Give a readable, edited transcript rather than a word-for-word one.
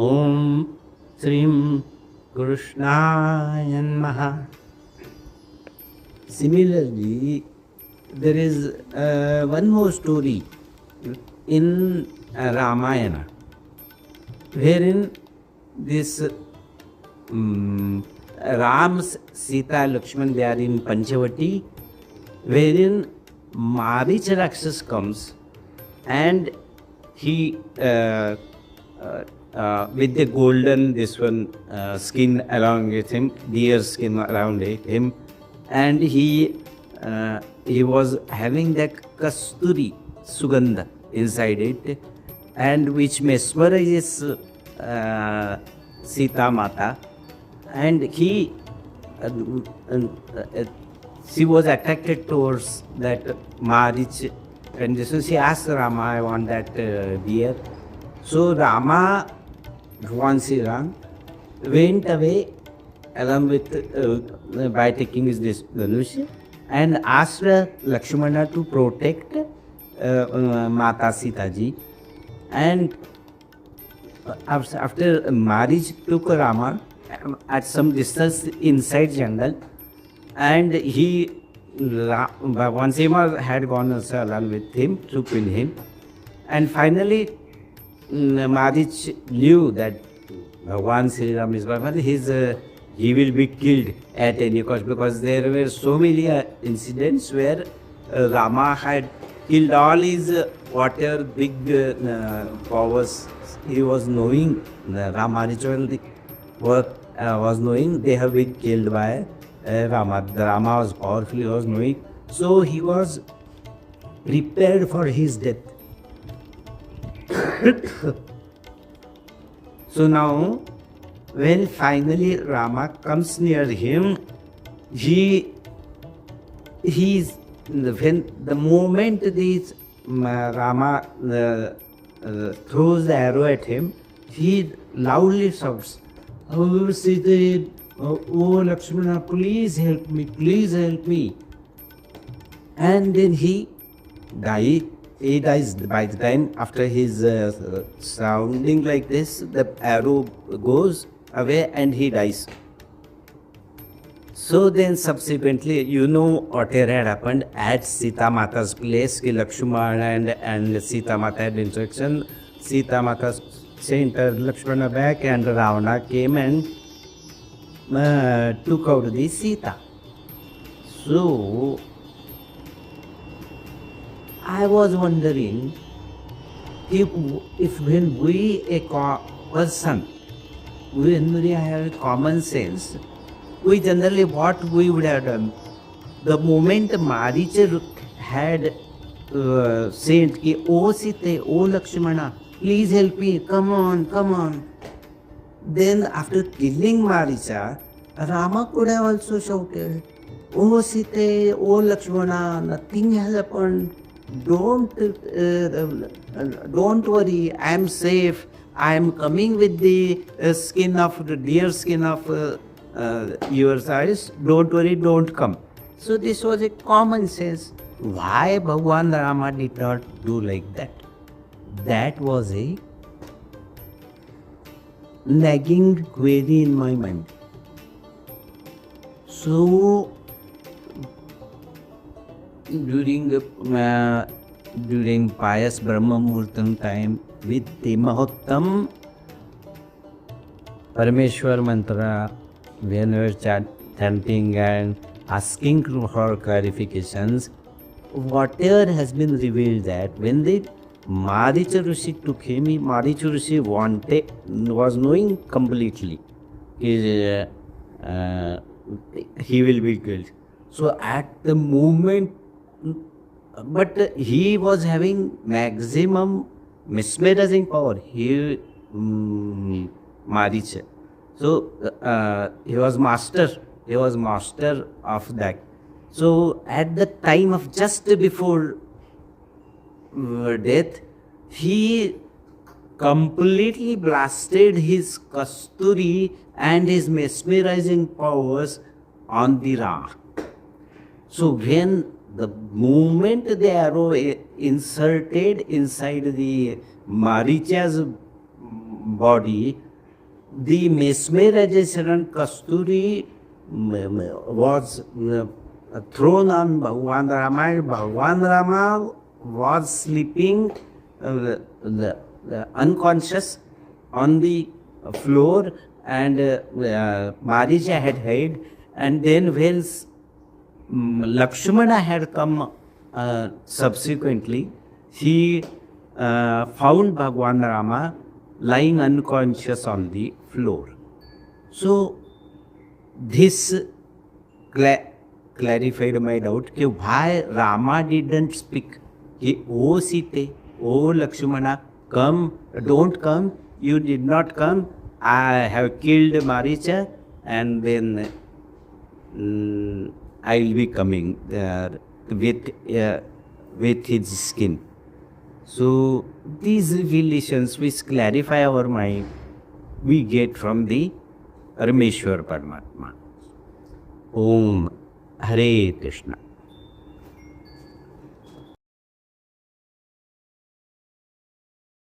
Om Srim Krishnaya Namaha. Similarly, there is one more story in Ramayana, wherein this Ram, Sita, Lakshman, they are in Panchavati, wherein Maricha Rakshas comes and he with the golden skin along with him, deer skin around him, and he was having that kasturi sugandha inside it, and which mesmerizes Sita Mata, and he she was attracted towards that Marich, and so she asked Rama, I want that deer. So Rama, Bhagwan Sri Ram, went away along with by taking his Dhanush and asked Lakshmana to protect Mata Sita ji. And after Marich took Rama at some distance inside jungle, and he Bhagwan Sima had gone also along with him to kill him, and finally Marich knew that Bhagwan Sri Ram is Bhagwan, he will be killed at any cost, because there were so many incidents where Rama had killed all his whatever big powers he was knowing, Rama ritual was knowing, they have been killed by Rama. Rama was powerful, he was knowing, so he was prepared for his death. So now, when finally Rama comes near him, when the moment this Rama throws the arrow at him, he loudly shouts, "Oh Sita, oh Lakshmana, please help me, please help me." And then he died. He dies by the time after his sounding like this, the arrow goes away and he dies. So then subsequently, you know what had happened at Sita Mata's place. Lakshmana and Sita Mata had instruction. Sita Mata sent Lakshmana back, and Ravana came and took out the Sita. So I was wondering if when we a person, when we have common sense, we generally what we would have done. The moment Maricha had said, "Oh Sita, oh Lakshmana, please help me, come on, come on." Then after killing Maricha, Rama could have also shouted, "Oh Sita, oh Lakshmana, nothing has happened. Don't worry, I am safe. I am coming with the skin of the deer skin of your size. Don't worry, don't come." So this was a common sense. Why Bhagwan Rama did not do like that? That was a nagging query in my mind. So during pious Brahma Muhurtam time with the Mahottam Parameshwar mantra, when we were chanting and asking for clarifications, whatever has been revealed, that when the Maricha Rishi took him, Maricha Rishi was knowing completely he will be killed. So at the moment, but he was having maximum mesmerizing power. Maricha. So he was master of that. So at the time of just before death, he completely blasted his kasturi and his mesmerizing powers on the Ram. So when the moment the arrow inserted inside the Maricha's body, the mesmerization Kasturi was thrown on Bhagwan Rama, and Bhagwan Rama was sleeping the unconscious on the floor, and Marija had hid, and then when Lakshmana had come subsequently, he found Bhagwan Rama lying unconscious on the floor. So this clarified my doubt कि why Rama didn't speak कि oh Sita, oh Lakshmana, come, don't come, you did not come, I have killed Maricha, and then I will be coming with his skin. So these revelations which clarify our mind, we get from the Rameshwar Paramatma. Om Hare Krishna.